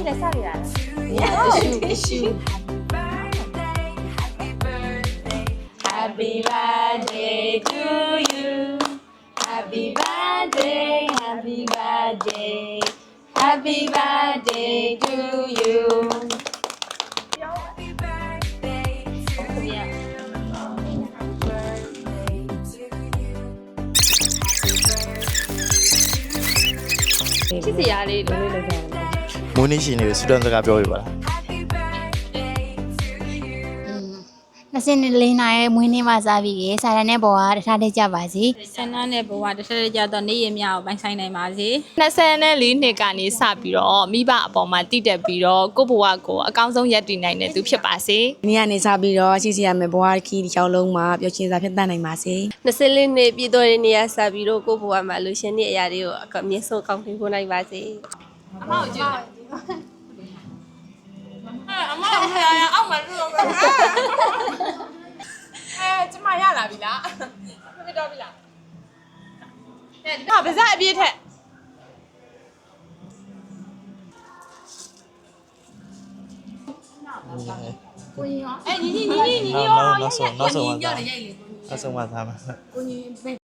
လည်းစရတာ issue Happy birthday to you Happy birthday Happy birthday Happy birthday to you ချစ်စရာလေးလိုလုပ်ကြတယ် မိုးနေရှင်တွေစူတန်စကားပြောပြပါလား 24နာရီမွေးနေ့မှာစားပြီးရေစာရန်နဲ့ပေါ်ကတထားတကြပါစီ ဆန္ဒနဲ့ဘဝတစ်ဆက်ကြတော့နေ့ရက်များကိုပိုင်ဆိုင်နိုင်ပါစေ 24နှစ်ကနေစပြီးတော့မိဘအပေါ်မှာတည်တက်ပြီးတော့ကိုယ့်ဘဝကိုအကောင်းဆုံးရည်တည်နိုင်တဲ့သူဖြစ်ပါစေ နေ့ကနေစပြီးတော့ရှိစီရမယ်ဘဝခီးတစ်ချောင်းလုံးမှာပျော်ရွှင်စွာဖြတ်သန်းနိုင်ပါစေ 24နှစ်ပြည့်တော်တဲ့နေ့ကစပြီးတော့ကိုယ့်ဘဝမှာလူရှင်တဲ့အရာတွေကိုအမြင့်ဆုံးကောင်းထင်ဖို့နိုင်ပါစေ အမောက်ကြည့်အမောက်ဖရရအောင်မလို့ကျမရလာပြီလားမဖြစ်တော့ပြီလားဟာပါဇက်အပြည့်ထက်ကိုရင်ရောညီညီရော နောက်ဆုံးမှသားမှာ